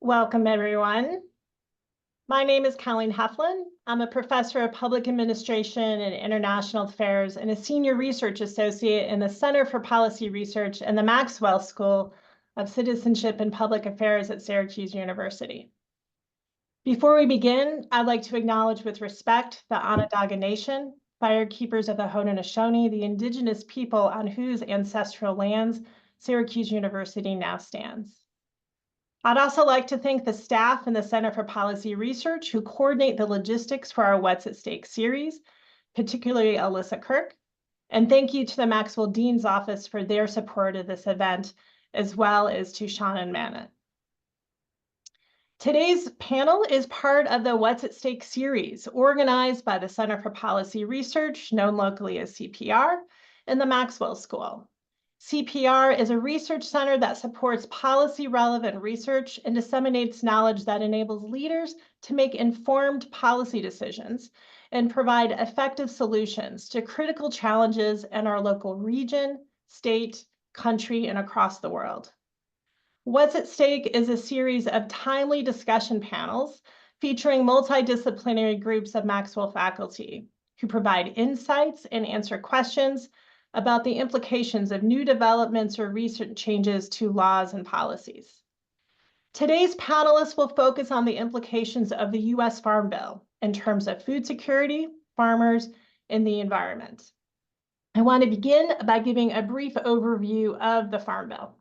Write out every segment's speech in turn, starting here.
Welcome, everyone. My name is Colleen Heflin. I'm a professor of public administration and international affairs and a senior research associate in the Center for Policy Research and the Maxwell School of Citizenship and Public Affairs at Syracuse University. Before we begin, I'd like to acknowledge with respect the Onondaga Nation, firekeepers of the Haudenosaunee, the indigenous people on whose ancestral lands Syracuse University now stands. I'd also like to thank the staff in the Center for Policy Research who coordinate the logistics for our What's at Stake series, particularly Alyssa Kirk. And thank you to the Maxwell Dean's Office for their support of this event, as well as to Shannon Mannett. Today's panel is part of the What's at Stake series, organized by the Center for Policy Research, known locally as CPR, and the Maxwell School. CPR is a research center that supports policy-relevant research and disseminates knowledge that enables leaders to make informed policy decisions and provide effective solutions to critical challenges in our local region, state, country, and across the world. What's at Stake is a series of timely discussion panels featuring multidisciplinary groups of Maxwell faculty who provide insights and answer questions about the implications of new developments or recent changes to laws and policies. Today's panelists will focus on the implications of the U.S. Farm Bill in terms of food security, farmers, and the environment. I want to begin by giving a brief overview of the Farm Bill.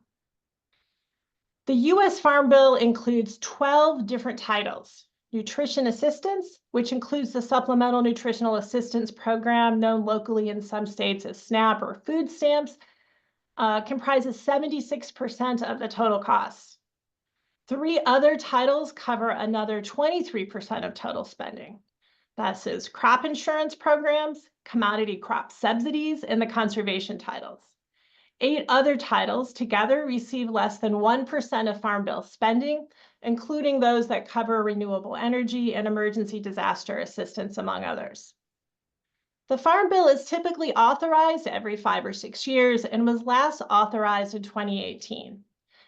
The U.S. Farm Bill includes 12 different titles. Nutrition assistance, which includes the Supplemental Nutritional Assistance Program, known locally in some states as SNAP or food stamps, comprises 76% of the total costs. 3 other titles cover another 23% of total spending. That is crop insurance programs, commodity crop subsidies, and the conservation titles. 8 other titles together receive less than 1% of Farm Bill spending, including those that cover renewable energy and emergency disaster assistance, among others. The Farm Bill is typically authorized every 5 or 6 years and was last authorized in 2018.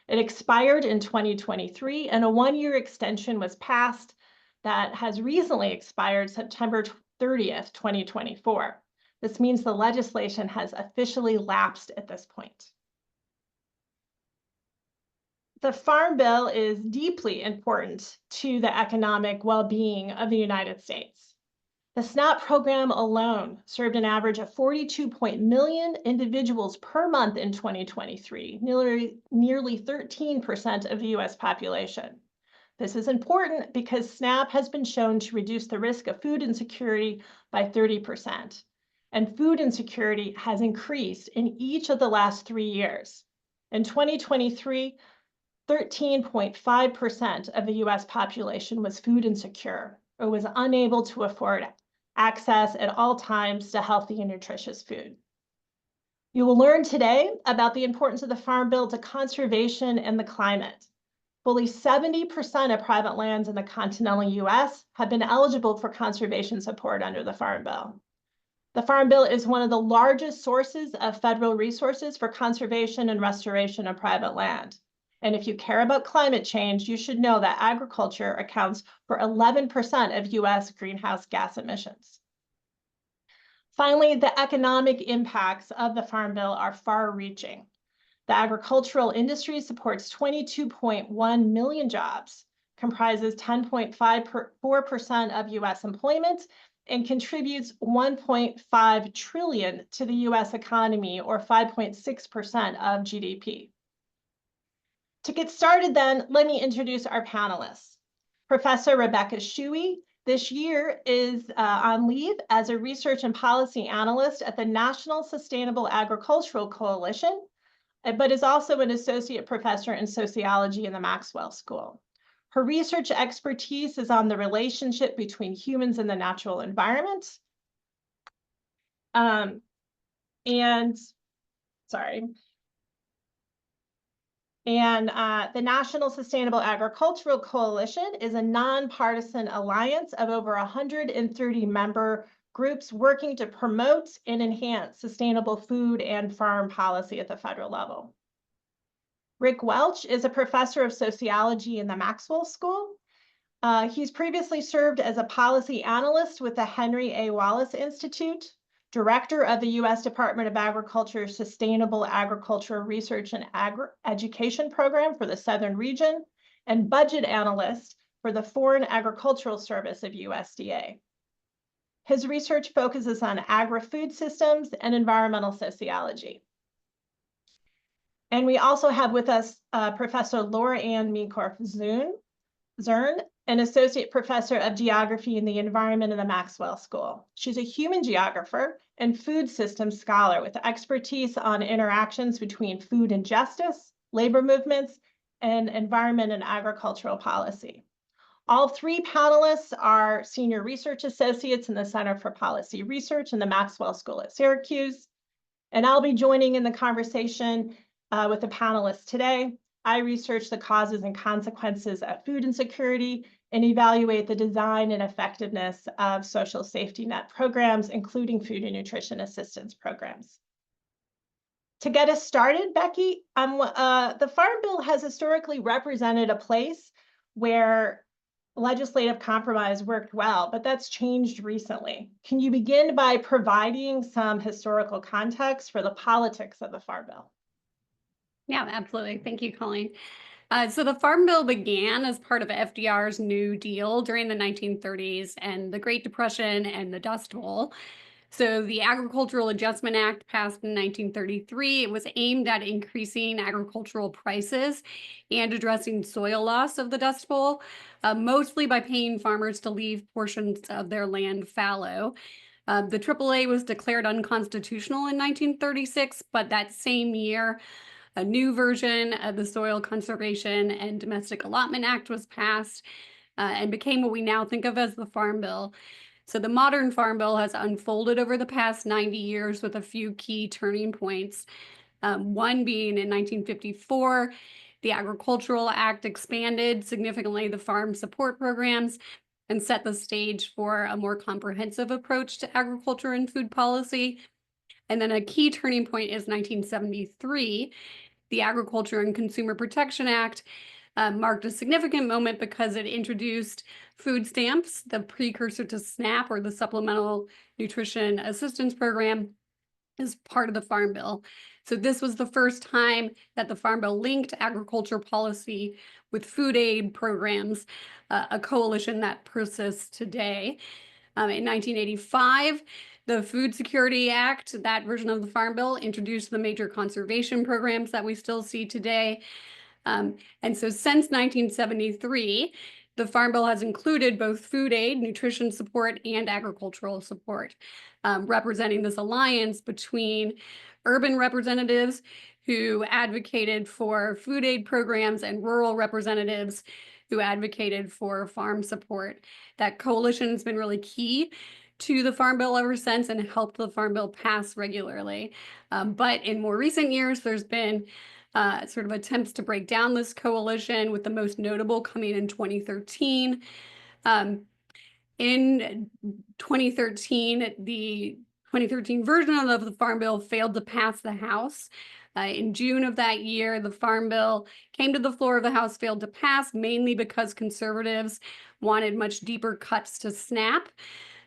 It expired in 2023, and a 1-year extension was passed that has recently expired September 30th, 2024. This means the legislation has officially lapsed at this point. The Farm Bill is deeply important to the economic well-being of the United States. The SNAP program alone served an average of 42 million individuals per month in 2023, nearly 13% of the U.S. population. This is important because SNAP has been shown to reduce the risk of food insecurity by 30%. And food insecurity has increased in each of the last 3 years. In 2023, 13.5% of the US population was food insecure or was unable to afford access at all times to healthy and nutritious food. You will learn today about the importance of the Farm Bill to conservation and the climate. Fully 70% of private lands in the continental US have been eligible for conservation support under the Farm Bill. The Farm Bill is one of the largest sources of federal resources for conservation and restoration of private land. And if you care about climate change, you should know that agriculture accounts for 11% of US greenhouse gas emissions. Finally, the economic impacts of the Farm Bill are far-reaching. The agricultural industry supports 22.1 million jobs, comprises 10.54% of US employment, and contributes 1.5 trillion to the US economy, or 5.6% of GDP. To get started then, let me introduce our panelists. Professor Rebecca Schewe this year is on leave as a research and policy analyst at the National Sustainable Agricultural Coalition, but is also an associate professor in sociology in the Maxwell School. Her research expertise is on the relationship between humans and the natural environment. The National Sustainable Agricultural Coalition is a nonpartisan alliance of over 130 member groups working to promote and enhance sustainable food and farm policy at the federal level. Rick Welch is a professor of sociology in the Maxwell School. He's previously served as a policy analyst with the Henry A. Wallace Institute, director of the U.S. Department of Agriculture Sustainable Agricultural Research and Education Program for the Southern Region, and budget analyst for the Foreign Agricultural Service of USDA. His research focuses on agri-food systems and environmental sociology. And we also have with us Professor Laura Ann Minkoff-Zern, an associate professor of geography in the environment in the Maxwell School. She's a human geographer and food systems scholar with expertise on interactions between food and justice, labor movements, and environment and agricultural policy. All three panelists are senior research associates in the Center for Policy Research in the Maxwell School at Syracuse. And I'll be joining in the conversation with the panelists today. I research the causes and consequences of food insecurity and evaluate the design and effectiveness of social safety net programs, including food and nutrition assistance programs. To get us started, Becky, the Farm Bill has historically represented a place where legislative compromise worked well, but that's changed recently. Can you begin by providing some historical context for the politics of the Farm Bill? Yeah, absolutely. Thank you, Colleen. So the Farm Bill began as part of FDR's New Deal during the 1930s and the Great Depression and the Dust Bowl. So the Agricultural Adjustment Act passed in 1933. It was aimed at increasing agricultural prices and addressing soil loss of the Dust Bowl, mostly by paying farmers to leave portions of their land fallow. The AAA was declared unconstitutional in 1936, but that same year, a new version of the Soil Conservation and Domestic Allotment Act was passed and became what we now think of as the Farm Bill. So the modern Farm Bill has unfolded over the past 90 years with a few key turning points. One being in 1954, the Agricultural Act expanded significantly the farm support programs and set the stage for a more comprehensive approach to agriculture and food policy. And then a key turning point is 1973. The Agriculture and Consumer Protection Act marked a significant moment because it introduced food stamps, the precursor to SNAP, or the Supplemental Nutrition Assistance Program, as part of the Farm Bill. So this was the first time that the Farm Bill linked agriculture policy with food aid programs, a coalition that persists today. In 1985, the Food Security Act, that version of the Farm Bill, introduced the major conservation programs that we still see today. And so since 1973, the Farm Bill has included both food aid, nutrition support, and agricultural support, representing this alliance between urban representatives who advocated for food aid programs and rural representatives who advocated for farm support. That coalition has been really key to the Farm Bill ever since and helped the Farm Bill pass regularly. But in more recent years, there's been sort of attempts to break down this coalition, with the most notable coming in 2013. In 2013, the 2013 version of the Farm Bill failed to pass the House. In June of that year, the Farm Bill came to the floor of the House, failed to pass, mainly because conservatives wanted much deeper cuts to SNAP,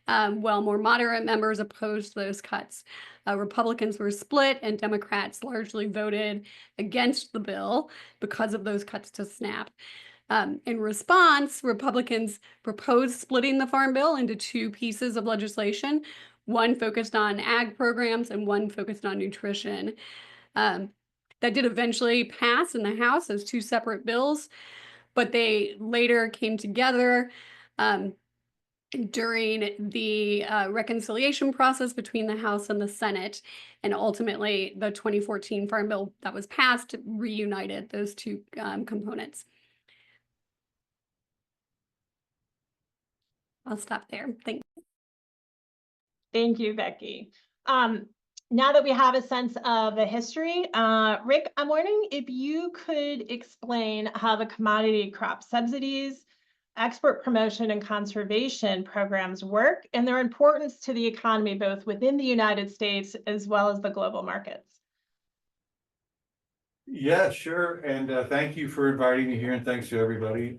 while more moderate members opposed those cuts. Republicans were split, and Democrats largely voted against the bill because of those cuts to SNAP. In response, Republicans proposed splitting the Farm Bill into two pieces of legislation, one focused on ag programs and one focused on nutrition. That did eventually pass in the House as two separate bills, but they later came together during the reconciliation process between the House and the Senate, and ultimately the 2014 Farm Bill that was passed reunited those two components. I'll stop there. Thanks. Thank you, Becky. Now that we have a sense of the history, Rick, I'm wondering if you could explain how the commodity crop subsidies, export promotion, and conservation programs work and their importance to the economy, both within the United States as well as the global markets. Yeah, sure. And thank you for inviting me here, and thanks to everybody.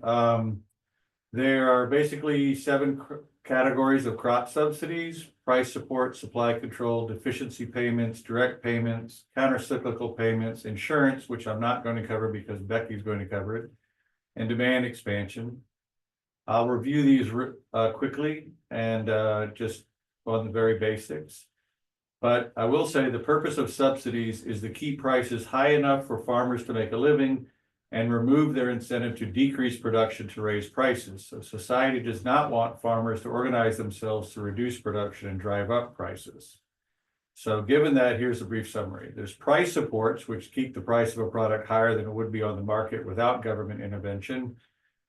There are basically 7 categories of crop subsidies: price support, supply control, deficiency payments, direct payments, countercyclical payments, insurance, which I'm not going to cover because Becky's going to cover it, and demand expansion. I'll review these quickly and just on the very basics. But I will say the purpose of subsidies is to keep prices high enough for farmers to make a living and remove their incentive to decrease production to raise prices. So society does not want farmers to organize themselves to reduce production and drive up prices. So given that, here's a brief summary. There's price supports, which keep the price of a product higher than it would be on the market without government intervention.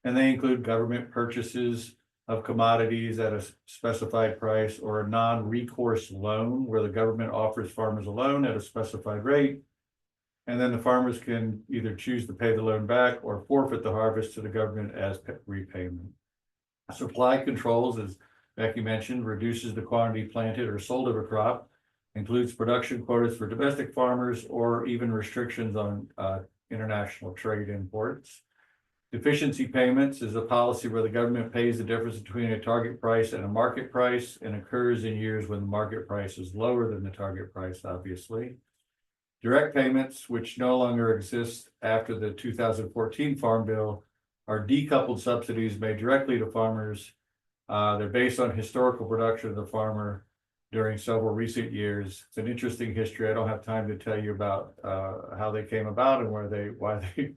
And they include government purchases of commodities at a specified price, or a non-recourse loan where the government offers farmers a loan at a specified rate. And then the farmers can either choose to pay the loan back or forfeit the harvest to the government as repayment. Supply controls, as Becky mentioned, reduces the quantity planted or sold of a crop, includes production quotas for domestic farmers, or even restrictions on international trade imports. Deficiency payments is a policy where the government pays the difference between a target price and a market price, and occurs in years when the market price is lower than the target price, obviously. Direct payments, which no longer exist after the 2014 Farm Bill, are decoupled subsidies made directly to farmers. They're based on historical production of the farmer during several recent years. It's an interesting history. I don't have time to tell you about how they came about and why they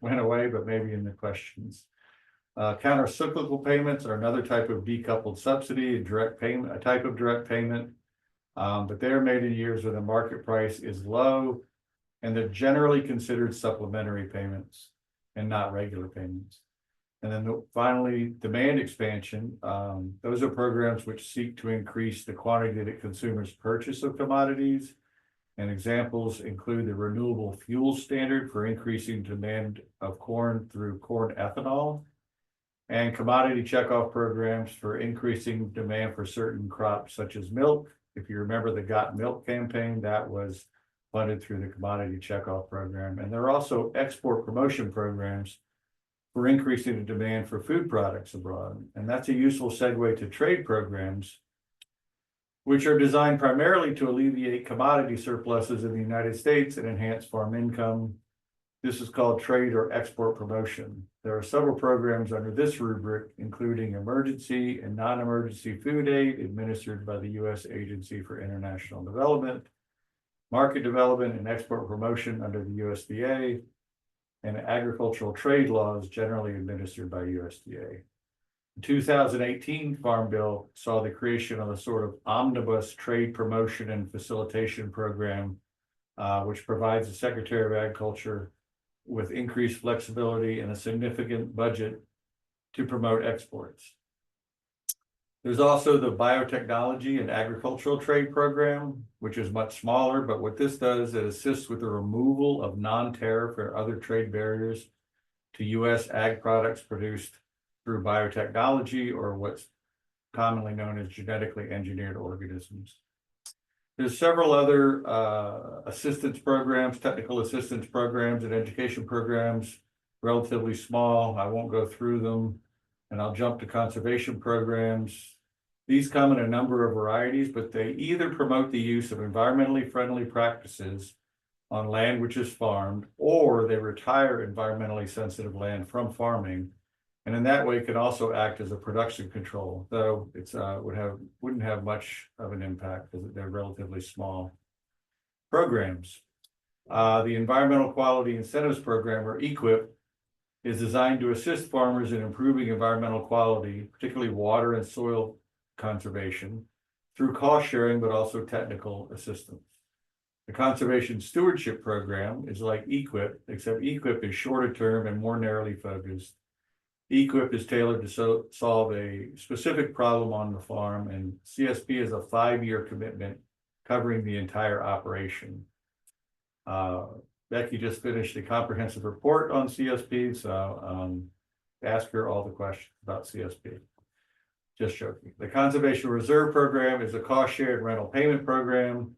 went away, but maybe in the questions. Counter-cyclical payments are another type of decoupled subsidy, a type of direct payment, but they're made in years when the market price is low, and they're generally considered supplementary payments and not regular payments. And then finally, demand expansion. Those are programs which seek to increase the quantity that consumers purchase of commodities. And examples include the renewable fuel standard for increasing demand of corn through corn ethanol, and commodity checkoff programs for increasing demand for certain crops such as milk. If you remember the Got Milk campaign, that was funded through the commodity checkoff program. And there are also export promotion programs for increasing the demand for food products abroad. And that's a useful segue to trade programs, which are designed primarily to alleviate commodity surpluses in the United States and enhance farm income. This is called trade or export promotion. There are several programs under this rubric, including emergency and non-emergency food aid administered by the U.S. Agency for International Development, market development and export promotion under the USDA, and agricultural trade laws generally administered by USDA. The 2018 Farm Bill saw the creation of a sort of omnibus trade promotion and facilitation program, which provides the Secretary of Agriculture with increased flexibility and a significant budget to promote exports. There's also the biotechnology and agricultural trade program, which is much smaller, but what this does, it assists with the removal of non-tariff or other trade barriers to U.S. ag products produced through biotechnology, or what's commonly known as genetically engineered organisms. There's several other assistance programs, technical assistance programs, and education programs, relatively small. I won't go through them. And I'll jump to conservation programs. These come in a number of varieties, but they either promote the use of environmentally friendly practices on land which is farmed, or they retire environmentally sensitive land from farming. And in that way can also act as a production control, though it's wouldn't have much of an impact because they're relatively small programs. The Environmental Quality Incentives Program, or EQIP, is designed to assist farmers in improving environmental quality, particularly water and soil conservation, through cost sharing, but also technical assistance. The Conservation Stewardship Program is like EQIP, except EQIP is shorter term and more narrowly focused. EQIP is tailored to solve a specific problem on the farm, and CSP is a 5-year commitment covering the entire operation. Becky just finished a comprehensive report on CSP, so ask her all the questions about CSP. Just joking. The Conservation Reserve Program is a cost-shared rental payment program.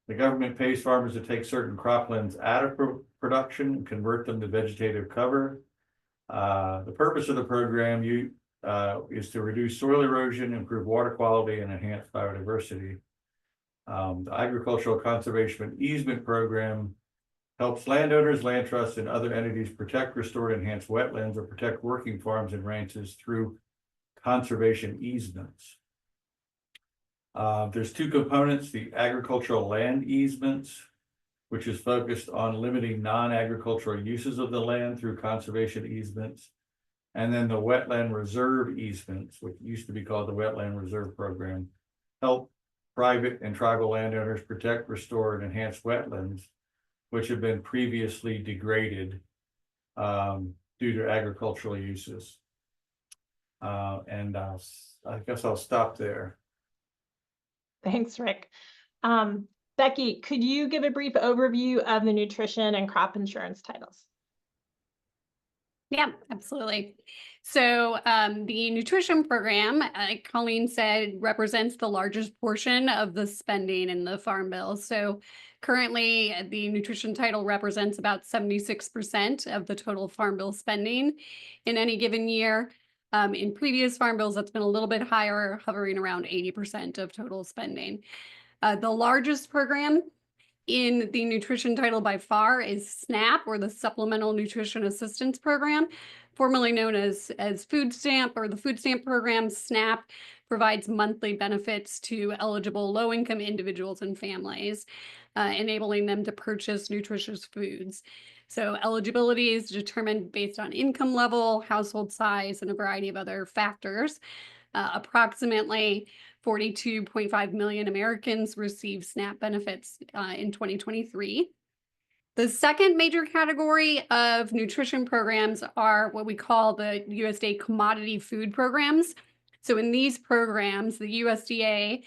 The government pays farmers to take certain croplands out of production and convert them to vegetative cover. The purpose of the program is to reduce soil erosion, improve water quality, and enhance biodiversity. The Agricultural Conservation Easement Program helps landowners, land trusts, and other entities protect, restore, and enhance wetlands or protect working farms and ranches through conservation easements. There's two components: the agricultural land easements, which is focused on limiting non-agricultural uses of the land through conservation easements, and then the wetland reserve easements, which used to be called the Wetland Reserve Program, help private and tribal landowners protect, restore, and enhance wetlands, which have been previously degraded due to agricultural uses. And I guess I'll stop there. Thanks, Rick. Becky, could you give a brief overview of the nutrition and crop insurance titles? Yeah, absolutely. So the nutrition program, like Colleen said, represents the largest portion of the spending in the Farm Bill. So currently, the nutrition title represents about 76% of the total Farm Bill spending in any given year. In previous Farm Bills, that's been a little bit higher, hovering around 80% of total spending. The largest program in the nutrition title by far is SNAP, or the Supplemental Nutrition Assistance Program, formerly known as Food Stamp or the Food Stamp Program. SNAP provides monthly benefits to eligible low-income individuals and families, enabling them to purchase nutritious foods. So eligibility is determined based on income level, household size, and a variety of other factors. Approximately 42.5 million Americans receive SNAP benefits in 2023. The second major category of nutrition programs are what we call the USDA commodity food programs. So in these programs, the USDA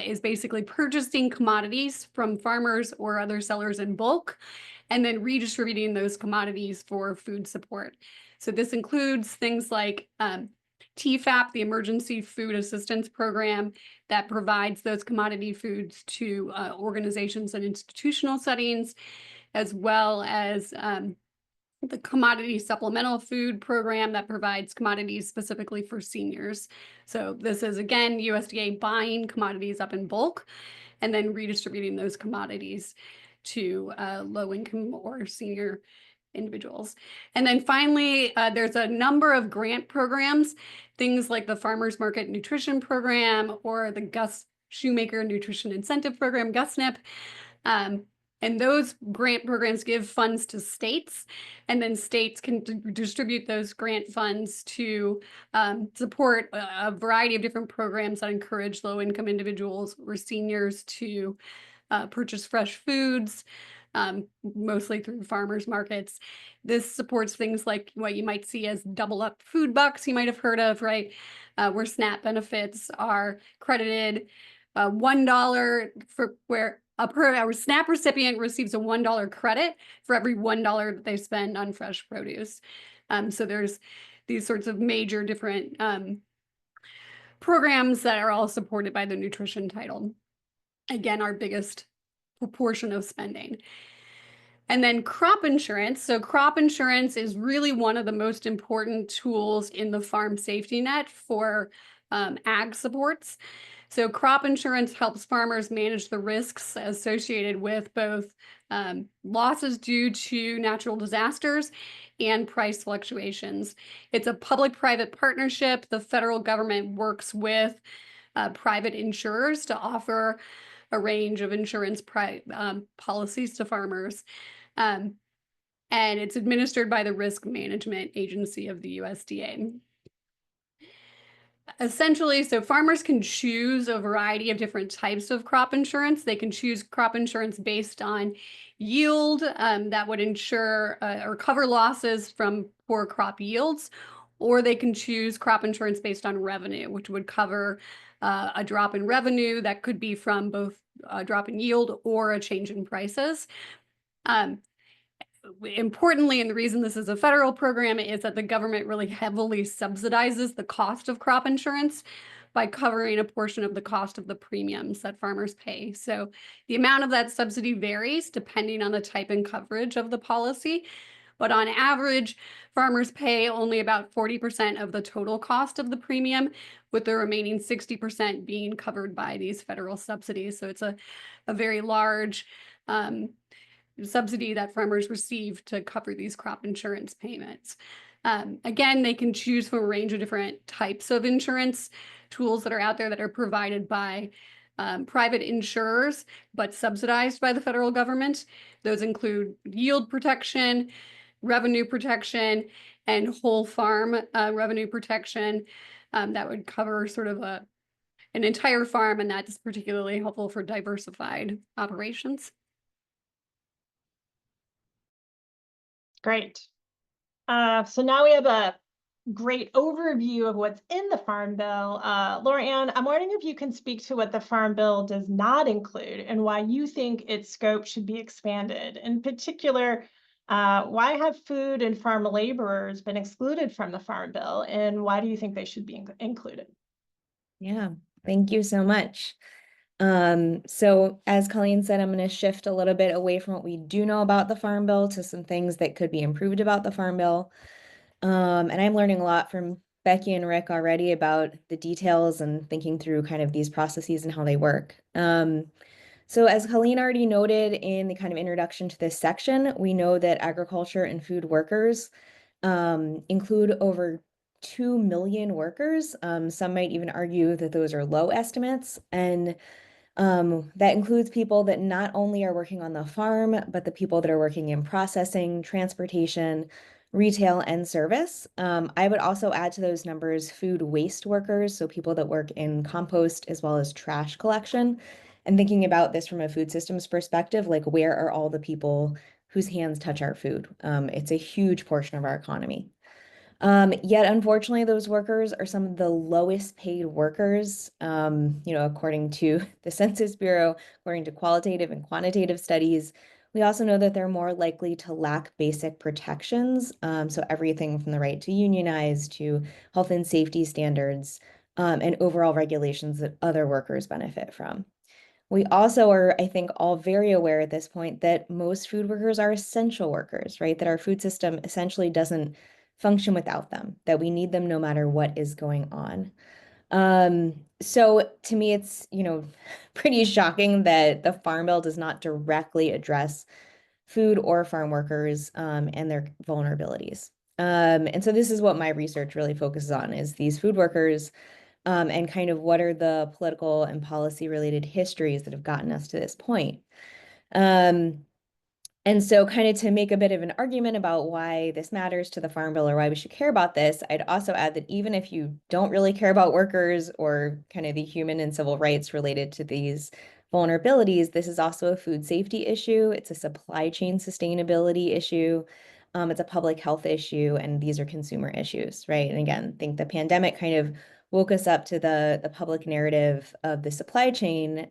is basically purchasing commodities from farmers or other sellers in bulk, and then redistributing those commodities for food support. So this includes things like TFAP, the Emergency Food Assistance Program, that provides those commodity foods to organizations and institutional settings, as well as the Commodity Supplemental Food Program that provides commodities specifically for seniors. So this is, again, USDA buying commodities up in bulk and then redistributing those commodities to low-income or senior individuals. And then finally, there's a number of grant programs, things like the Farmers Market Nutrition Program or the Gus Shoemaker Nutrition Incentive Program, GUSNIP. And those grant programs give funds to states, and then states can distribute those grant funds to support a variety of different programs that encourage low-income individuals or seniors to purchase fresh foods, mostly through farmers markets. This supports things like what you might see as double up food bucks you might have heard of, right? Where SNAP benefits are credited $1 for where a SNAP recipient receives a $1 credit for every $1 that they spend on fresh produce. So there's these sorts of major different programs that are all supported by the nutrition title. Again, our biggest proportion of spending. And then crop insurance. So crop insurance is really one of the most important tools in the farm safety net for ag supports. So crop insurance helps farmers manage the risks associated with both losses due to natural disasters and price fluctuations. It's a public-private partnership. The federal government works with private insurers to offer a range of insurance policies to farmers. And it's administered by the Risk Management Agency of the USDA. Essentially, so farmers can choose a variety of different types of crop insurance. They can choose crop insurance based on yield that would insure or cover losses from poor crop yields, or they can choose crop insurance based on revenue, which would cover a drop in revenue that could be from both a drop in yield or a change in prices. Importantly, and the reason this is a federal program is that the government really heavily subsidizes the cost of crop insurance by covering a portion of the cost of the premiums that farmers pay. So the amount of that subsidy varies depending on the type and coverage of the policy. But on average, farmers pay only about 40% of the total cost of the premium, with the remaining 60% being covered by these federal subsidies. So it's a very large subsidy that farmers receive to cover these crop insurance payments. Again, they can choose from a range of different types of insurance tools that are out there that are provided by private insurers, but subsidized by the federal government. Those include yield protection, revenue protection, and whole farm revenue protection. That would cover sort of an entire farm, and that's particularly helpful for diversified operations. Great. So now we have a great overview of what's in the Farm Bill. Laura Ann, I'm wondering if you can speak to what the Farm Bill does not include and why you think its scope should be expanded. In particular, why have food and farm laborers been excluded from the Farm Bill, and why do you think they should be included? Yeah, thank you so much. So as Colleen said, I'm going to shift a little bit away from what we do know about the Farm Bill to some things that could be improved about the Farm Bill. And I'm learning a lot from Becky and Rick already about the details and thinking through kind of these processes and how they work. So as Colleen already noted in the kind of introduction to this section, we know that agriculture and food workers include over 2 million workers. Some might even argue that those are low estimates. And that includes people that not only are working on the farm, but the people that are working in processing, transportation, retail, and service. I would also add to those numbers food waste workers, so people that work in compost as well as trash collection. And thinking about this from a food systems perspective, like where are all the people whose hands touch our food? It's a huge portion of our economy. Yet unfortunately, those workers are some of the lowest paid workers, according to the Census Bureau, according to qualitative and quantitative studies. We also know that they're more likely to lack basic protections. So everything from the right to unionize to health and safety standards, and overall regulations that other workers benefit from. We also are, I think, all very aware at this point that most food workers are essential workers, right? That our food system essentially doesn't function without them, that we need them no matter what is going on. So to me, it's, pretty shocking that the Farm Bill does not directly address food or farm workers and their vulnerabilities. And so this is what my research really focuses on, is these food workers and kind of what are the political and policy related histories that have gotten us to this point. And so kind of to make a bit of an argument about why this matters to the Farm Bill or why we should care about this, I'd also add that even if you don't really care about workers or kind of the human and civil rights related to these vulnerabilities, this is also a food safety issue. It's a supply chain sustainability issue. It's a public health issue, and these are consumer issues, right? And again, I think the pandemic kind of woke us up to the public narrative of the supply chain.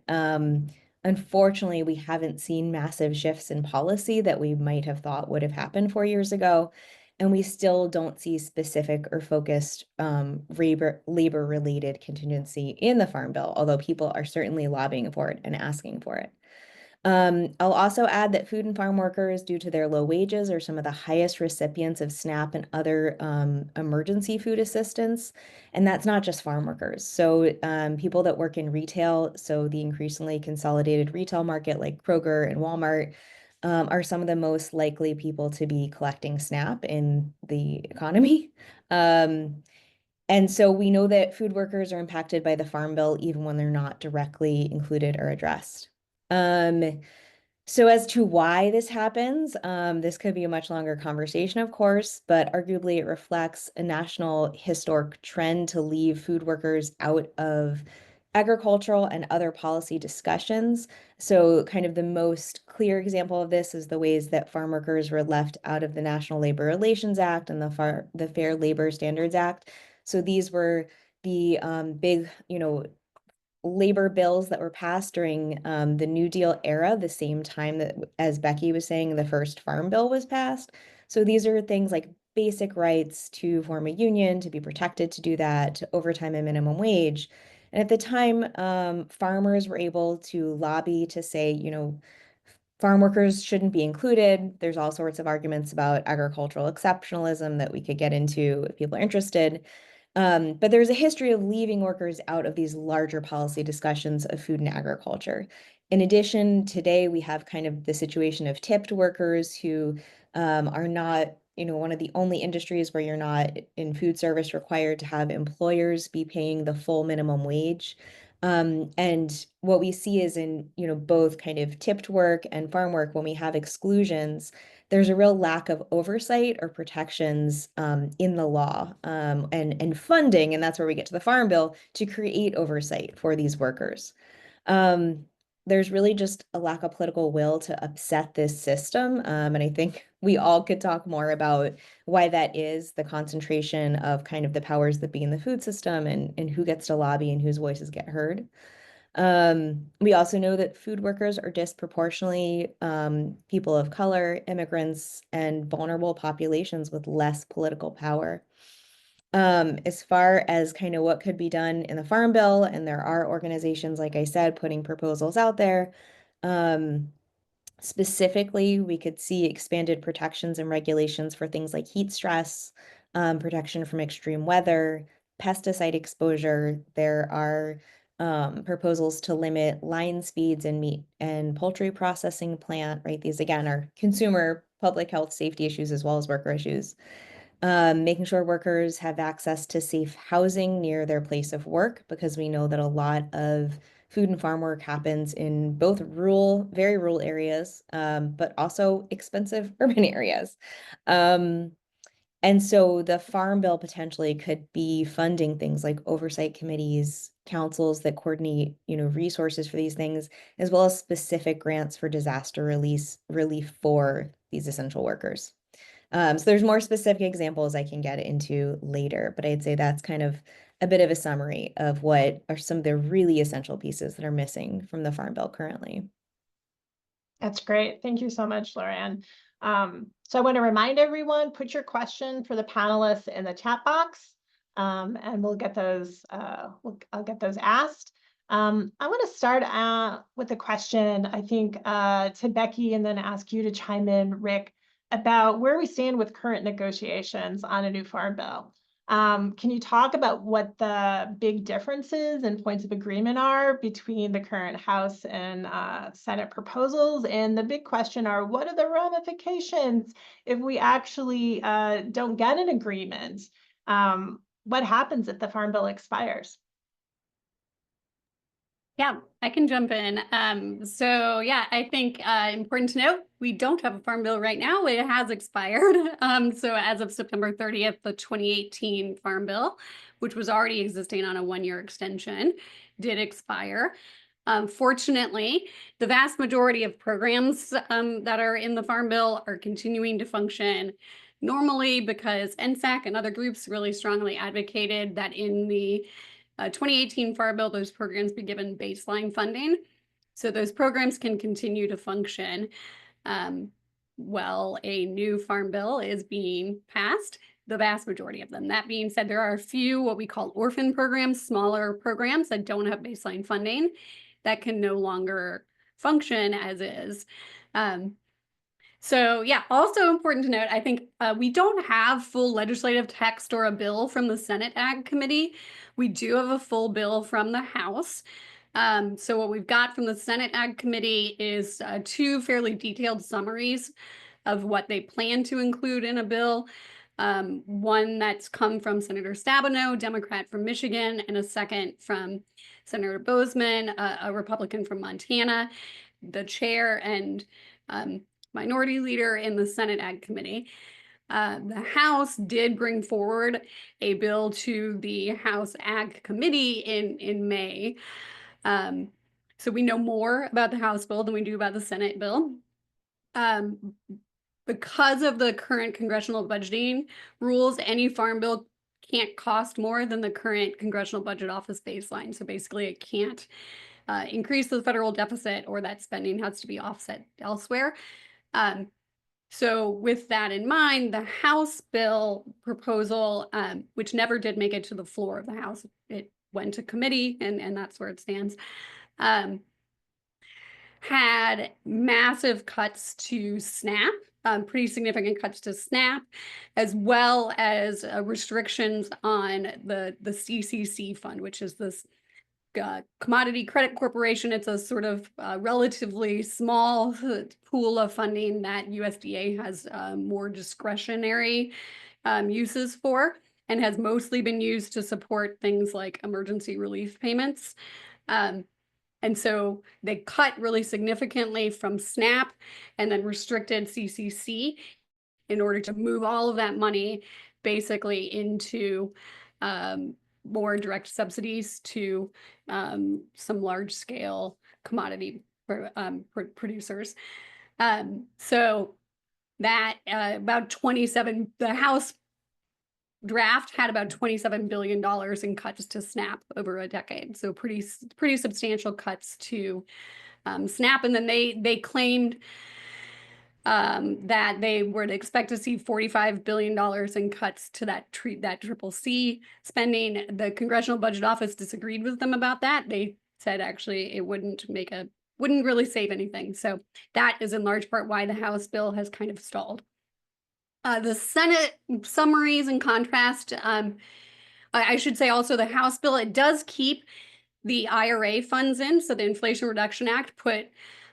Unfortunately, we haven't seen massive shifts in policy that we might have thought would have happened 4 years ago. And we still don't see specific or focused labor-related contingency in the Farm Bill, although people are certainly lobbying for it and asking for it. I'll also add that food and farm workers, due to their low wages, are some of the highest recipients of SNAP and other emergency food assistance. And that's not just farm workers. So people that work in retail, so the increasingly consolidated retail market like Kroger and Walmart, are some of the most likely people to be collecting SNAP in the economy. And so we know that food workers are impacted by the Farm Bill even when they're not directly included or addressed. So as to why this happens, this could be a much longer conversation, of course, but arguably it reflects a national historic trend to leave food workers out of agricultural and other policy discussions. So kind of the most clear example of this is the ways that farm workers were left out of the National Labor Relations Act and the Fair Labor Standards Act. So these were the big, labor bills that were passed during the New Deal era, the same time that, as Becky was saying, the first Farm Bill was passed. So these are things like basic rights to form a union, to be protected to do that, to overtime and minimum wage. And at the time, farmers were able to lobby to say, you know, farm workers shouldn't be included. There's all sorts of arguments about agricultural exceptionalism that we could get into if people are interested. But there's a history of leaving workers out of these larger policy discussions of food and agriculture. In addition, today we have kind of the situation of tipped workers who are not, you know, one of the only industries where you're not in food service required to have employers be paying the full minimum wage. And what we see is in, you know, both kind of tipped work and farm work, when we have exclusions, there's a real lack of oversight or protections in the law and funding, and that's where we get to the Farm Bill, to create oversight for these workers. There's really just a lack of political will to upset this system. And I think we all could talk more about why that is, the concentration of kind of the powers that be in the food system and who gets to lobby and whose voices get heard. We also know that food workers are disproportionately people of color, immigrants, and vulnerable populations with less political power. As far as kind of what could be done in the Farm Bill, and there are organizations, like I said, putting proposals out there. Specifically, we could see expanded protections and regulations for things like heat stress, protection from extreme weather, pesticide exposure. There are proposals to limit line speeds in meat and poultry processing plant, right? These again are consumer public health safety issues as well as worker issues. Making sure workers have access to safe housing near their place of work, because we know that a lot of food and farm work happens in both rural, very rural areas, but also expensive urban areas. And so the Farm Bill potentially could be funding things like oversight committees, councils that coordinate, you know, resources for these things, as well as specific grants for disaster relief for these essential workers. So there's more specific examples I can get into later, but I'd say that's kind of a bit of a summary of what are some of the really essential pieces that are missing from the Farm Bill currently. That's great. Thank you so much, Lorianne. So I want to remind everyone, put your question for the panelists in the chat box, and we'll get those, I'll get those asked. I want to start with a question, I think, to Becky, and then ask you to chime in, Rick, about where we stand with current negotiations on a new Farm Bill. Can you talk about what the big differences and points of agreement are between the current House and Senate proposals? And the big question are, what are the ramifications if we actually don't get an agreement? What happens if the Farm Bill expires? Yeah, I can jump in. So yeah, I think important to note, we don't have a Farm Bill right now. It has expired. So as of September 30th, the 2018 Farm Bill, which was already existing on a one-year extension, did expire. Fortunately, the vast majority of programs that are in the Farm Bill are continuing to function normally, because NSAC and other groups really strongly advocated that in the 2018 Farm Bill, those programs be given baseline funding. So those programs can continue to function while a new Farm Bill is being passed, the vast majority of them. That being said, there are a few what we call orphan programs, smaller programs that don't have baseline funding that can no longer function as is. So yeah, also important to note, I think we don't have full legislative text or a bill from the Senate Ag Committee. We do have a full bill from the House. So what we've got from the Senate Ag Committee is two fairly detailed summaries of what they plan to include in a bill. One that's come from Senator Stabenow, Democrat from Michigan, and a second from Senator Bozeman, a Republican from Montana, the chair and minority leader in the Senate Ag Committee. The House did bring forward a bill to the House Ag Committee in May. So we know more about the House bill than we do about the Senate bill. Because of the current congressional budgeting rules, any Farm Bill can't cost more than the current Congressional Budget Office baseline. So basically it can't increase the federal deficit, or that spending has to be offset elsewhere. So with that in mind, the House bill proposal, which never did make it to the floor of the House, it went to committee, and that's where it stands. Had massive cuts to SNAP, pretty significant cuts to SNAP, as well as restrictions on the CCC fund, which is this Commodity Credit Corporation. It's a sort of relatively small pool of funding that USDA has more discretionary uses for, and has mostly been used to support things like emergency relief payments. And so they cut really significantly from SNAP and then restricted CCC in order to move all of that money basically into more direct subsidies to some large scale commodity producers. So that about 27, the House draft had about $27 billion in cuts to SNAP over a decade. So pretty substantial cuts to SNAP. And then they claimed that they would expect to see $45 billion in cuts to that triple C spending. The Congressional Budget Office disagreed with them about that. They said actually it wouldn't really save anything. So that is in large part why the House bill has kind of stalled. The Senate summaries, in contrast, I should say also the House bill, it does keep the IRA funds in. So the Inflation Reduction Act put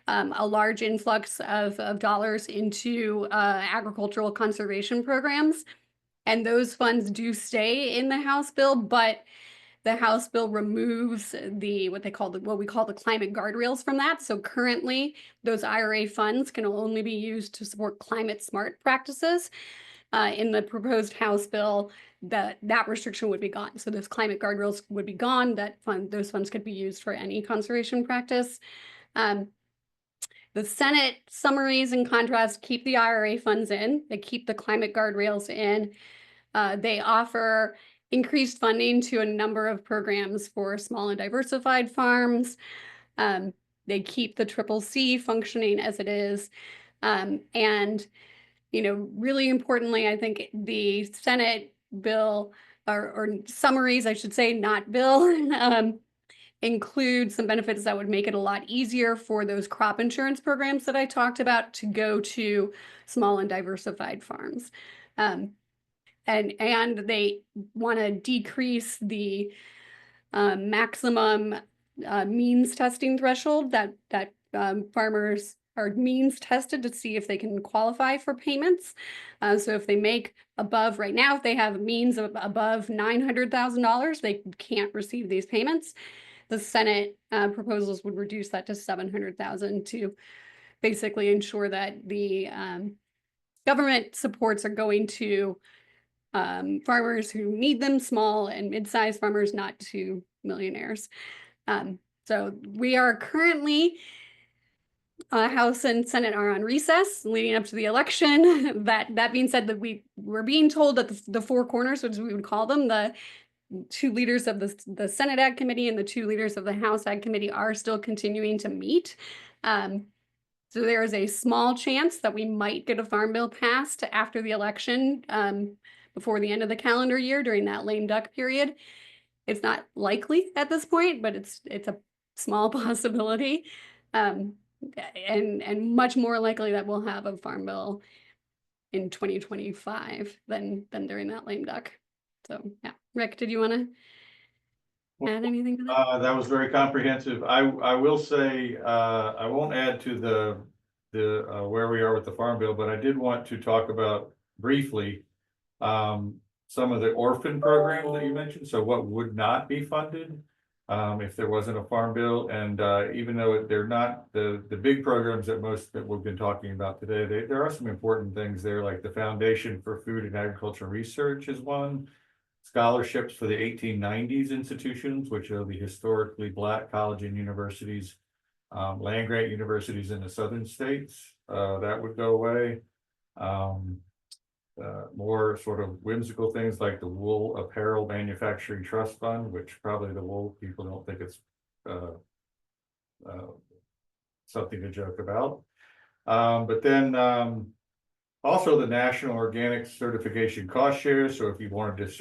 a large influx of dollars into agricultural conservation programs. And those funds do stay in the House bill, but the House bill removes what we call the climate guardrails from that. So currently, those IRA funds can only be used to support climate smart practices. In the proposed House bill, that restriction would be gone. So those climate guardrails would be gone. Those funds could be used for any conservation practice. The Senate summaries, in contrast, keep the IRA funds in. They keep the climate guardrails in. They offer increased funding to a number of programs for small and diversified farms. They keep the triple C functioning as it is. And, really importantly, I think the Senate bill or summaries, I should say, not bill, include some benefits that would make it a lot easier for those crop insurance programs that I talked about to go to small and diversified farms. And they want to decrease the maximum means testing threshold that farmers are means tested to see if they can qualify for payments. So if they make above, right now, if they have means of above $900,000, they can't receive these payments. The Senate proposals would reduce that to $700,000 to basically ensure that the government supports are going to farmers who need them, small and mid-sized farmers, not to millionaires. So we are currently, House and Senate are on recess leading up to the election. That being said, that we're being told that the four corners, which we would call them, the two leaders of the Senate Ag Committee and the two leaders of the House Ag Committee, are still continuing to meet. So there is a small chance that we might get a farm bill passed after the election, before the end of the calendar year during that lame duck period. It's not likely at this point, but it's a small possibility, and much more likely that we'll have a farm bill in 2025 than during that lame duck. So yeah, Rick, did you want to add anything to that? That was very comprehensive. I will say I won't add to the where we are with the farm bill, but I did want to talk about briefly some of the orphan programs that you mentioned. So what would not be funded if there wasn't a farm bill, and even though they're not the big programs that we've been talking about today, there are some important things there, like the Foundation for Food and Agricultural Research is one. Scholarships for the 1890s institutions, which are the historically Black college and universities, land grant universities in the southern states, that would go away. More sort of whimsical things like the Wool Apparel Manufacturing Trust Fund, which probably the wool people don't think it's something to joke about. But then also the National Organic Certification Cost Share. So if you wanted to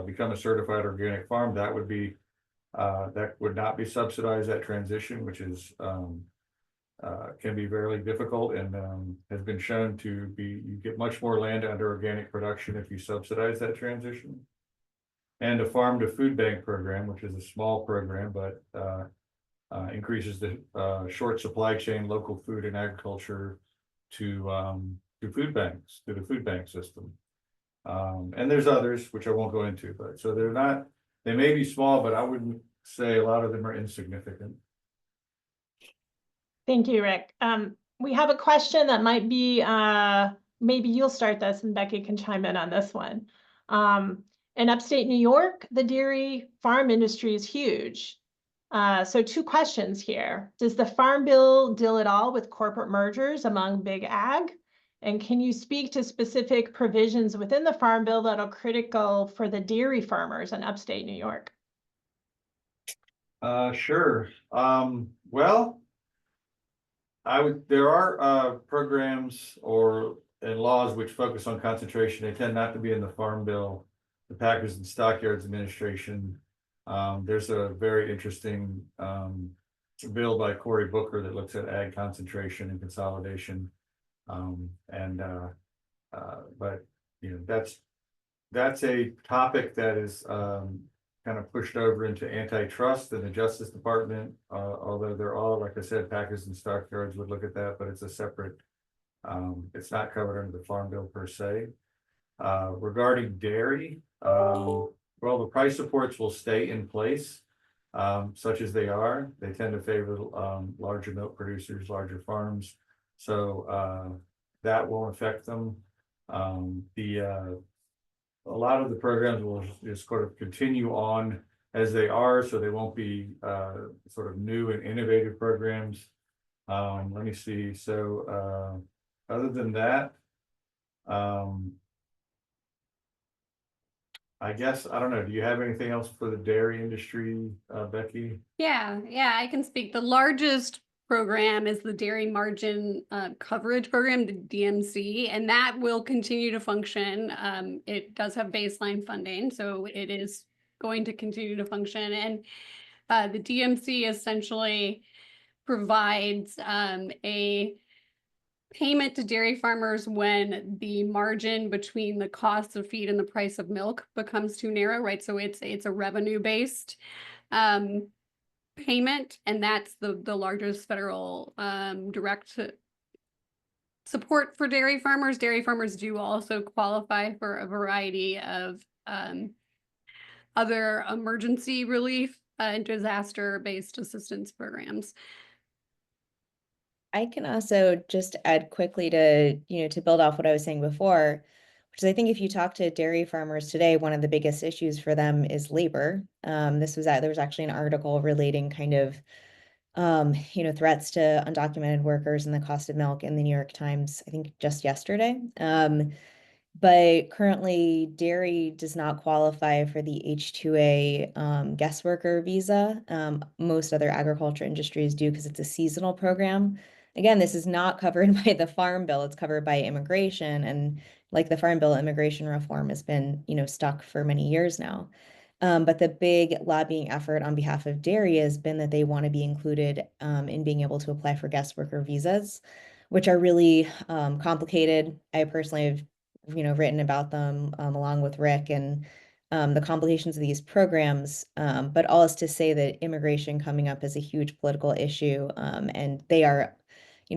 become a certified organic farm, that would be, that would not be subsidized, that transition, which is, can be very difficult and has been shown to be, you get much more land under organic production if you subsidize that transition. And a farm to food bank program, which is a small program, but increases the short supply chain, local food and agriculture to food banks, to the food bank system. And there's others, which I won't go into, but so they're not, they may be small, but I wouldn't say a lot of them are insignificant. Thank you, Rick. We have a question that might be, maybe you'll start this and Becky can chime in on this one. In upstate New York, the dairy farm industry is huge. So 2 questions here. Does the Farm Bill deal at all with corporate mergers among big ag? And can you speak to specific provisions within the Farm Bill that are critical for the dairy farmers in upstate New York? Sure. Well, there are programs and laws which focus on concentration. They tend not to be in the Farm Bill. The Packers and Stockyards Administration. There's a very interesting bill by Cory Booker that looks at ag concentration and consolidation. But you know, that's a topic that is kind of pushed over into antitrust in the Justice Department. Although they're all, like I said, Packers and Stockyards would look at that, but it's a separate. It's not covered under the Farm Bill per se. Regarding dairy, well, the price supports will stay in place, such as they are. They tend to favor larger milk producers, larger farms, so that won't affect them. A lot of the programs will just sort of continue on as they are, so they won't be sort of new and innovative programs. Let me see. So other than that, I guess, I don't know, do you have anything else for the dairy industry, Becky? Yeah, I can speak. The largest program is the Dairy Margin Coverage Program, the DMC, and that will continue to function. It does have baseline funding, so it is going to continue to function. And the DMC essentially provides a payment to dairy farmers when the margin between the cost of feed and the price of milk becomes too narrow, right? So it's a revenue-based payment, and that's the largest federal direct support for dairy farmers. Dairy farmers do also qualify for a variety of other emergency relief and disaster-based assistance programs. I can also just add quickly to, to build off what I was saying before, which is I think if you talk to dairy farmers today, one of the biggest issues for them is labor. There was actually an article relating kind of, threats to undocumented workers and the cost of milk in the New York Times, I think just yesterday. But currently dairy does not qualify for the H-2A guest worker visa. Most other agriculture industries do because it's a seasonal program. Again, this is not covered by the Farm Bill, it's covered by immigration. And like the Farm Bill, immigration reform has been, stuck for many years now. But the big lobbying effort on behalf of dairy has been that they want to be included in being able to apply for guest worker visas, which are really complicated. I personally have written about them along with Rick and the complications of these programs, but all is to say that immigration coming up is a huge political issue, and they are,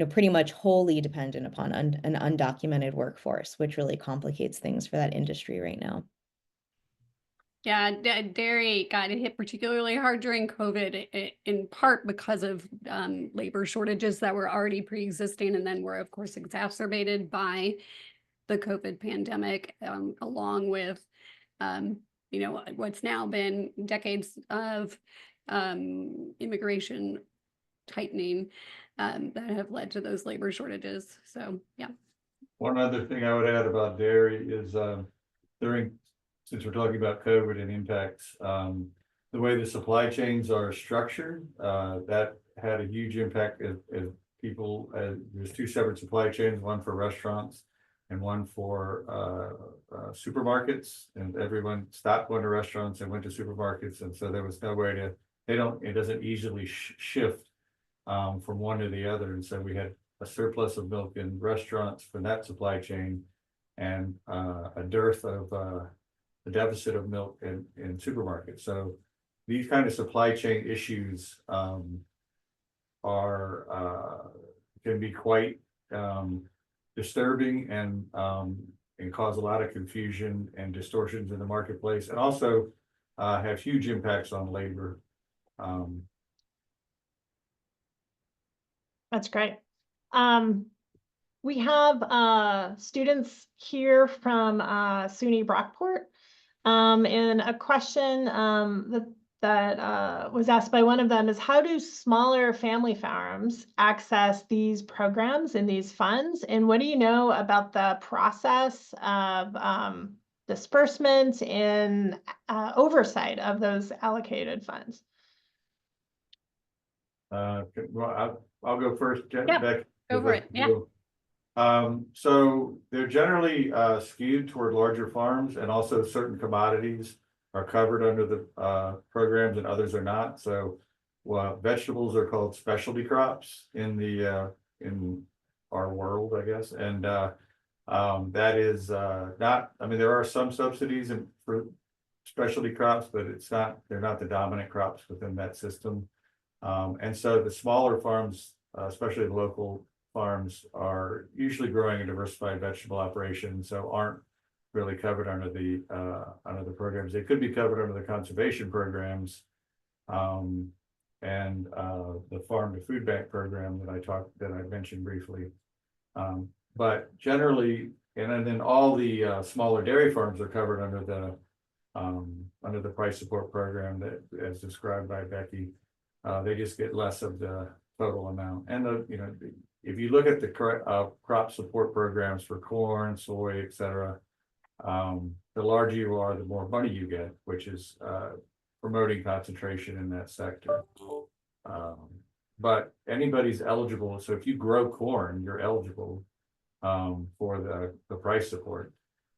pretty much wholly dependent upon an undocumented workforce, which really complicates things for that industry right now. Yeah, dairy got hit particularly hard during COVID, in part because of labor shortages that were already pre-existing and then were, of course, exacerbated by the COVID pandemic, along with, what's now been decades of immigration tightening that have led to those labor shortages. So, yeah. One other thing I would add about dairy is since we're talking about COVID and impacts, the way the supply chains are structured, that had a huge impact as people, there's 2 separate supply chains, one for restaurants and one for supermarkets, and everyone stopped going to restaurants and went to supermarkets, and so there was no way to, it doesn't easily shift from one to the other, and so we had a surplus of milk in restaurants for that supply chain, and a dearth of a deficit of milk in supermarkets. So these kind of supply chain issues are can be quite disturbing and cause a lot of confusion and distortions in the marketplace, and also have huge impacts on labor. That's great. We have students here from SUNY Brockport, and a question that was asked by one of them is, how do smaller family farms access these programs and these funds? And what do you know about the process of disbursement and oversight of those allocated funds? Well, I'll go first, Yeah, Becky. go for it. Yeah. So they're generally skewed toward larger farms, and also certain commodities are covered under the programs and others are not. So vegetables are called specialty crops in our world, I guess. And that is not, I mean, there are some subsidies for specialty crops, but they're not the dominant crops within that system. And so the smaller farms, especially the local farms, are usually growing a diversified vegetable operation, so aren't really covered under the programs. They could be covered under the conservation programs, and the farm to food bank program that I mentioned briefly. But generally, and then all the smaller dairy farms are covered under the price support program that, as described by Becky. They just get less of the total amount. And if you look at the crop support programs for corn, soy, etc., the larger you are, the more money you get, which is promoting concentration in that sector. But anybody's eligible. So if you grow corn, you're eligible for the price support.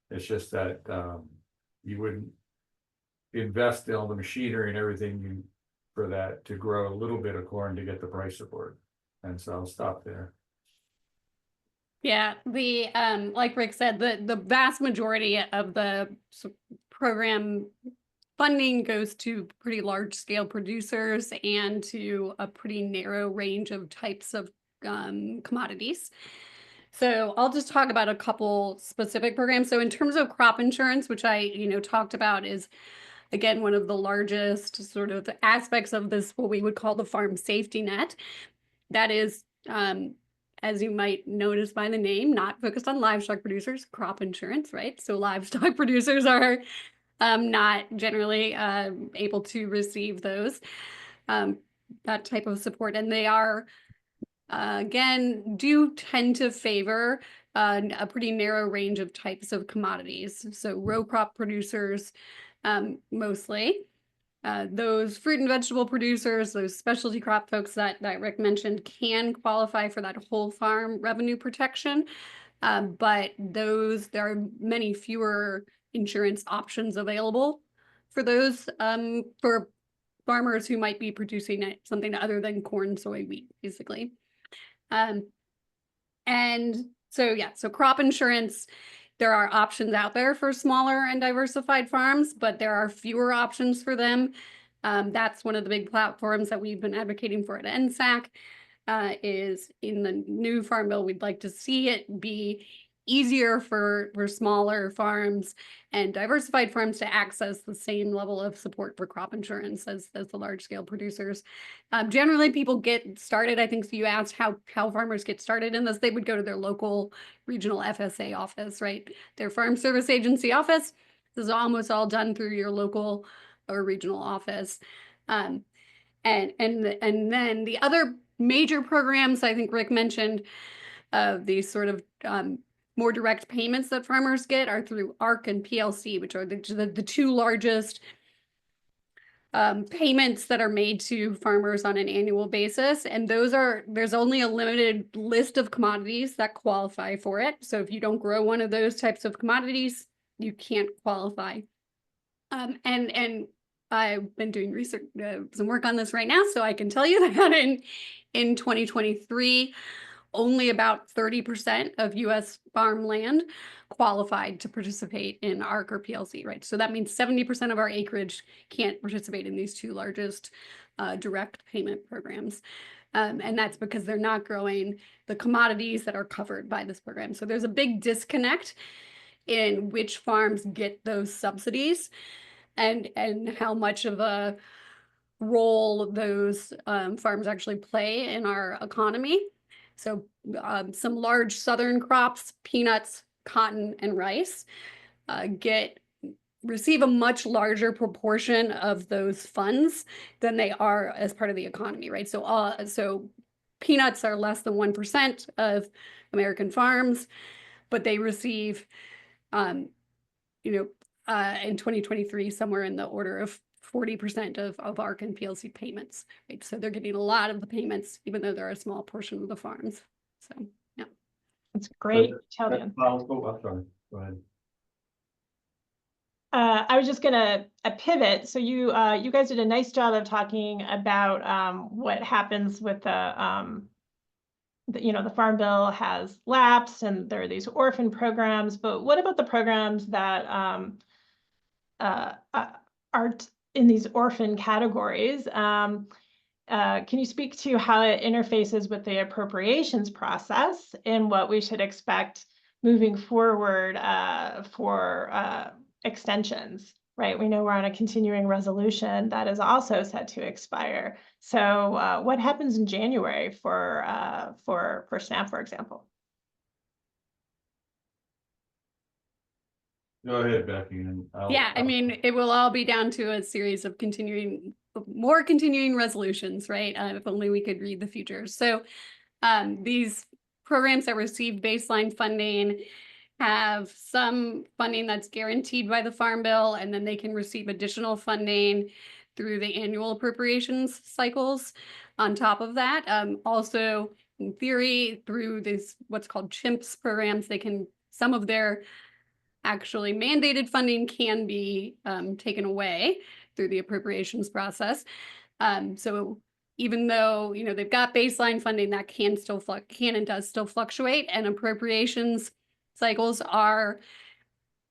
It's just that you wouldn't invest in all the machinery and everything for that to grow a little bit of corn to get the price support. And so I'll stop there. Yeah, like Rick said, the vast majority of the program funding goes to pretty large scale producers and to a pretty narrow range of types of commodities. So I'll just talk about a couple specific programs. So in terms of crop insurance, which I talked about, is again one of the largest sort of aspects of this, what we would call the farm safety net. That is, as you might notice by the name, not focused on livestock producers, crop insurance, right? So livestock producers are not generally able to receive those, that type of support. And they are, again, do tend to favor a pretty narrow range of types of commodities. So row crop producers, mostly. Those fruit and vegetable producers, those specialty crop folks that Rick mentioned, can qualify for that whole farm revenue protection. But there are many fewer insurance options available for those, for farmers who might be producing something other than corn, soy, wheat, basically. And so, yeah, so crop insurance, there are options out there for smaller and diversified farms, but there are fewer options for them. That's one of the big platforms that we've been advocating for at NSAC, is in the new Farm Bill. We'd like to see it be easier for smaller farms and diversified farms to access the same level of support for crop insurance as the large scale producers. Generally, people get started, I think you asked how farmers get started in this, they would go to their local regional FSA office, right? Their Farm Service Agency office. This is almost all done through your local or regional office. And then the other major programs, I think Rick mentioned, these sort of more direct payments that farmers get are through ARC and PLC, which are the two largest payments that are made to farmers on an annual basis. And there's only a limited list of commodities that qualify for it. So if you don't grow one of those types of commodities, you can't qualify. And I've been doing research, some work on this right now, so I can tell you that in 2023, only about 30% of U.S. farmland qualified to participate in ARC or PLC, right? So that means 70% of our acreage can't participate in these two largest direct payment programs. And that's because they're not growing the commodities that are covered by this program. So there's a big disconnect in which farms get those subsidies and how much of a role those farms actually play in our economy. So some large southern crops, peanuts, cotton, and rice, receive a much larger proportion of those funds than they are as part of the economy, right? So peanuts are less than 1% of American farms, but they receive, in 2023, somewhere in the order of 40% of ARC and PLC payments, right? So they're getting a lot of the payments, even though they're a small portion of the farms. So, yeah. That's great. I'm sorry. Go ahead. I was just gonna pivot. So you guys did a nice job of talking about what happens with the Farm Bill has lapsed and there are these orphan programs, but what about the programs that are in these orphan categories? Can you speak to how it interfaces with the appropriations process and what we should expect moving forward for extensions, right? We know we're on a continuing resolution that is also set to expire. So what happens in January for SNAP, for example? Go ahead, Becky. And I mean, it will all be down to a series of more continuing resolutions, right? If only we could read the future. So these programs that receive baseline funding have some funding that's guaranteed by the Farm Bill, and then they can receive additional funding through the annual appropriations cycles on top of that. Also, in theory, through this what's called CHIMPS programs, some of their actually mandated funding can be taken away through the appropriations process. So even though they've got baseline funding, that can and does still fluctuate, and appropriations cycles are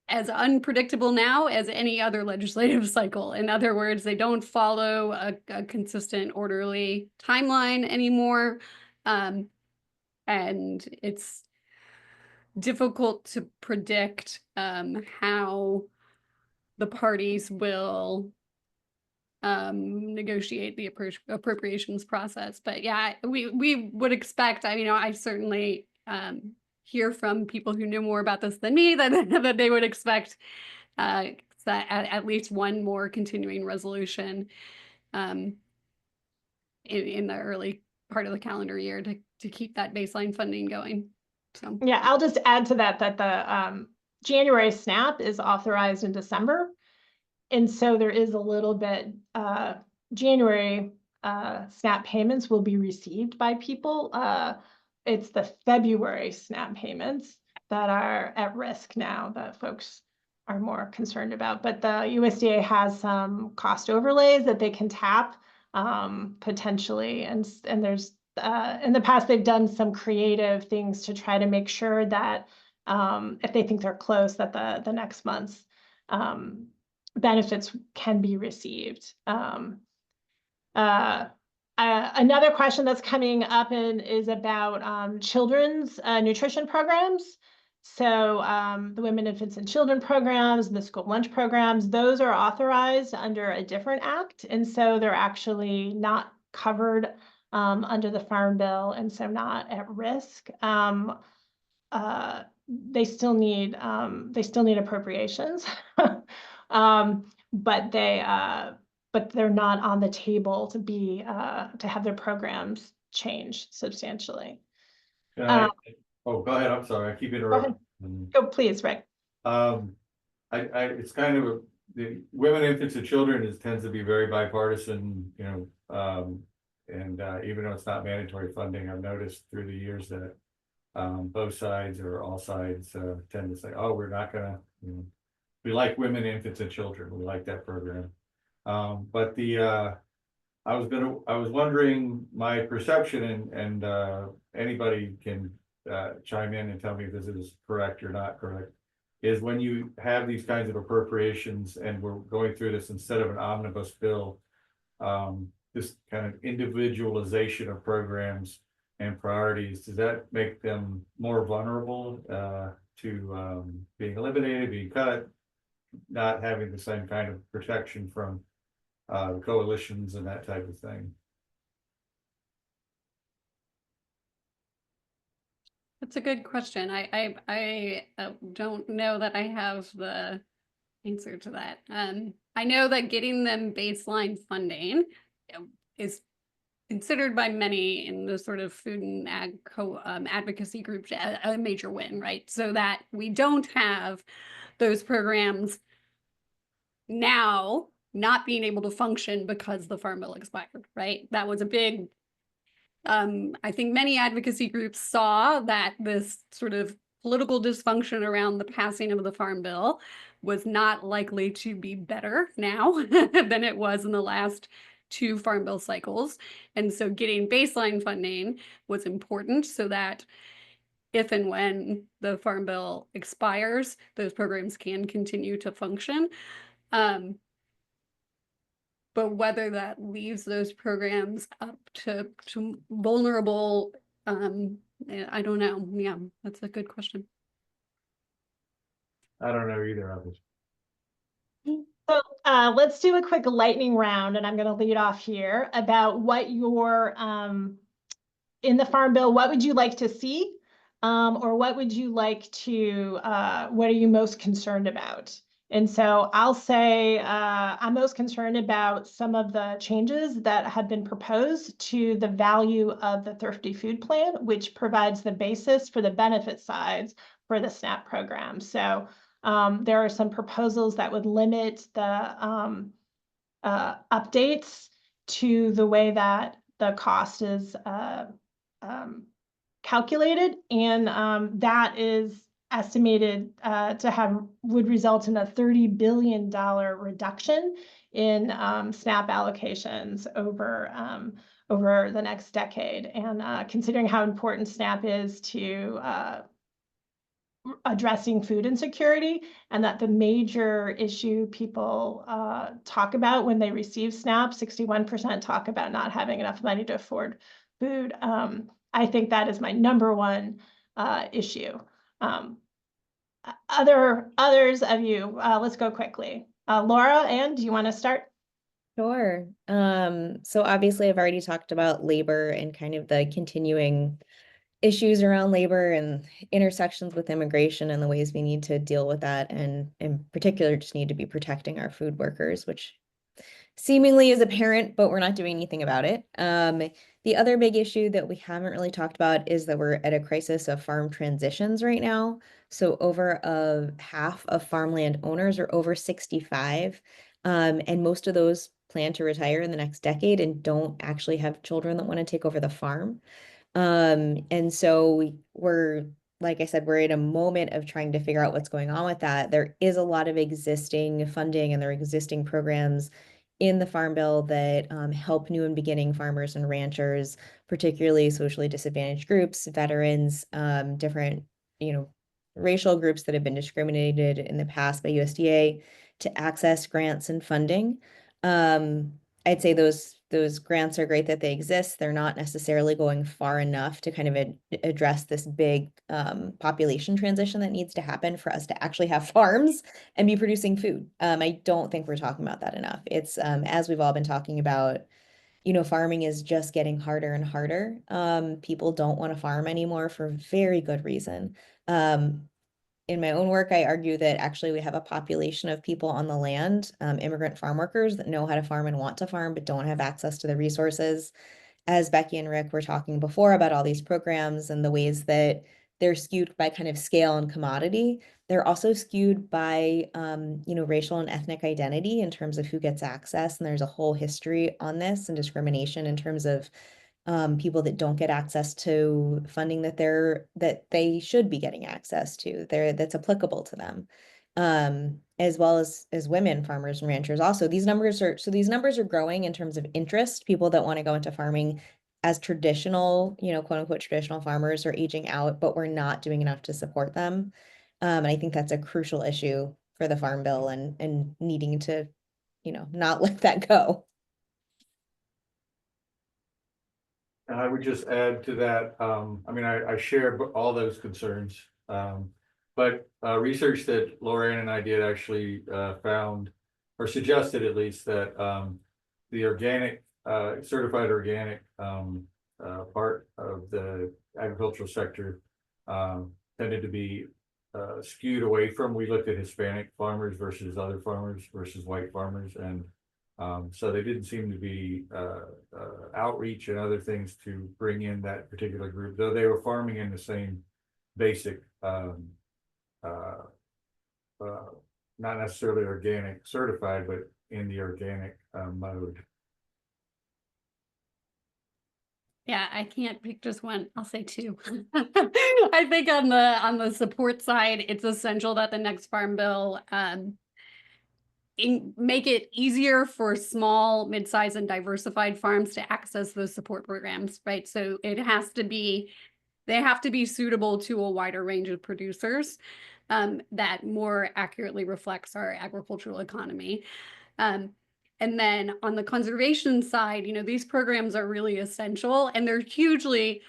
as unpredictable now as any other legislative cycle. In other words, they don't follow a consistent, orderly timeline anymore, and it's difficult to predict how the parties will negotiate the appropriations process. But yeah, we would expect, I certainly hear from people who know more about this than me that they would expect that at least one more continuing resolution in the early part of the calendar year to keep that baseline funding going. So yeah, I'll just add to that the January SNAP is authorized in December. And so there is a little bit, January SNAP payments will be received by people. It's the February SNAP payments that are at risk now that folks are more concerned about. But the USDA has some cost overlays that they can tap potentially. And there's, in the past, they've done some creative things to try to make sure that if they think they're close, that the next month's benefits can be received. Another question that's coming up is about children's nutrition programs. So the Women, Infants, and Children programs, and the school lunch programs, those are authorized under a different act. And so they're actually not covered under the Farm Bill, and so not at risk. They still need appropriations, but they're not on the table to have their programs change substantially. go ahead. I'm sorry. I keep interrupting. Go, please, Rick. It's kind of the women, infants, and children tends to be very bipartisan, and even though it's not mandatory funding, I've noticed through the years that both sides or all sides tend to say, oh, we're not gonna, we like women, infants, and children. We like that program. But I was wondering, my perception, and anybody can chime in and tell me if this is correct or not correct, is when you have these kinds of appropriations and we're going through this instead of an omnibus bill, this kind of individualization of programs and priorities, does that make them more vulnerable to being eliminated, being cut, not having the same kind of protection from the coalitions and that type of thing? That's a good question. I don't know that I have the answer to that. I know that getting them baseline funding is considered by many in the sort of food and advocacy groups a major win, right? So that we don't have those programs now not being able to function because the Farm Bill expired, right? That was a big, I think many advocacy groups saw that this sort of political dysfunction around the passing of the Farm Bill was not likely to be better now than it was in the last 2 Farm Bill cycles. And so getting baseline funding was important so that if and when the Farm Bill expires, those programs can continue to function. But whether that leaves those programs up to vulnerable, I don't know. Yeah, that's a good question. I don't know either of us. So let's do a quick lightning round, and I'm going to lead off here about what your in the Farm Bill, what would you like to see, or what would you like to, what are you most concerned about? And so I'll say I'm most concerned about some of the changes that have been proposed to the value of the Thrifty Food Plan, which provides the basis for the benefit sides for the SNAP program. So there are some proposals that would limit the updates to the way that the cost is calculated, and that is estimated would result in a $30 billion reduction in SNAP allocations over the next decade. And considering how important SNAP is to addressing food insecurity, and that the major issue people talk about when they receive SNAP, 61% talk about not having enough money to afford food. I think that is my #1 issue. Others of you, let's go quickly. Laura, Ann, do you want to start? Sure. So obviously I've already talked about labor and kind of the continuing issues around labor and intersections with immigration and the ways we need to deal with that, and in particular just need to be protecting our food workers, which seemingly is apparent, but we're not doing anything about it. The other big issue that we haven't really talked about is that we're at a crisis of farm transitions right now. So over half of farmland owners are over 65, and most of those plan to retire in the next decade and don't actually have children that want to take over the farm. And so we're, like I said, we're in a moment of trying to figure out what's going on with that. There is a lot of existing funding and there are existing programs in the Farm Bill that help new and beginning farmers and ranchers, particularly socially disadvantaged groups, veterans, different, racial groups that have been discriminated in the past by USDA, to access grants and funding. I'd say those grants are great that they exist. They're not necessarily going far enough to kind of address this big population transition that needs to happen for us to actually have farms and be producing food. I don't think we're talking about that enough. It's as we've all been talking about, farming is just getting harder and harder. People don't want to farm anymore for very good reason. In my own work, I argue that actually we have a population of people on the land, immigrant farm workers that know how to farm and want to farm, but don't have access to the resources. As Becky and Rick were talking before about all these programs and the ways that they're skewed by kind of scale and commodity. They're also skewed by, racial and ethnic identity in terms of who gets access. And there's a whole history on this and discrimination in terms of people that don't get access to funding that they should be getting access to, that's applicable to them. As well as women farmers and ranchers. Also, these numbers are growing in terms of interest. People that want to go into farming as traditional, quote unquote, traditional farmers are aging out, but we're not doing enough to support them. And I think that's a crucial issue for the Farm Bill and needing to, not let that go. And I would just add to that, I share all those concerns. But research that Lorianne and I did actually found, or suggested at least, that the organic, certified organic part of the agricultural sector tended to be skewed away from. We looked at Hispanic farmers versus other farmers versus white farmers, and so they didn't seem to be outreach and other things to bring in that particular group, though they were farming in the same basic not necessarily organic certified, but in the organic mode. Yeah, I can't pick just one. I'll say two. I think on the support side, it's essential that the next Farm Bill make it easier for small, mid-sized, and diversified farms to access those support programs, right? So they have to be suitable to a wider range of producers that more accurately reflects our agricultural economy. And then on the conservation side, these programs are really essential and they're hugely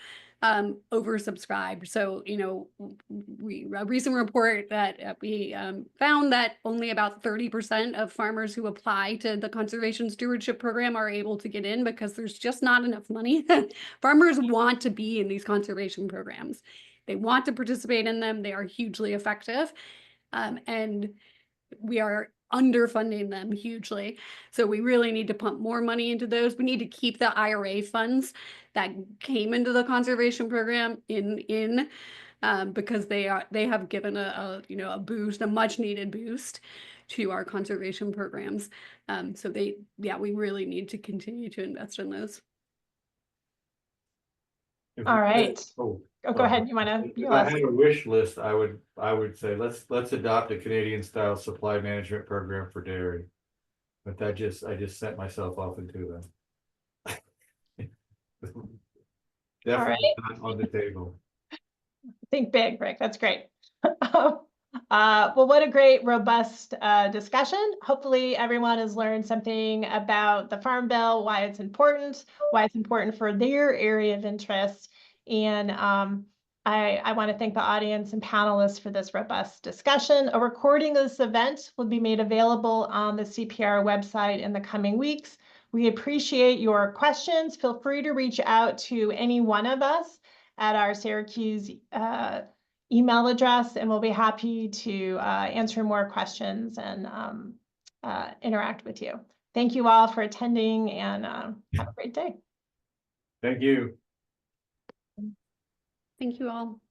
oversubscribed. So, a recent report that we found that only about 30% of farmers who apply to the conservation stewardship program are able to get in because there's just not enough money. Farmers want to be in these conservation programs. They want to participate in them. They are hugely effective. And we are underfunding them hugely. So we really need to pump more money into those. We need to keep the IRA funds that came into the conservation program in because they have given a boost, a much needed boost to our conservation programs. So we really need to continue to invest in those. All right. Go ahead. You want to? If I had a wish list, I would say let's adopt a Canadian style supply management program for dairy. But I just set myself off into them. Definitely not on the table. Think big, Rick. That's great. Well, what a great, robust discussion. Hopefully everyone has learned something about the Farm Bill, why it's important for their area of interest. And I want to thank the audience and panelists for this robust discussion. A recording of this event will be made available on the CPR website in the coming weeks. We appreciate your questions. Feel free to reach out to any one of us at our Syracuse email address, and we'll be happy to answer more questions and interact with you. Thank you all for attending, and have a great day. Thank you. Thank you all.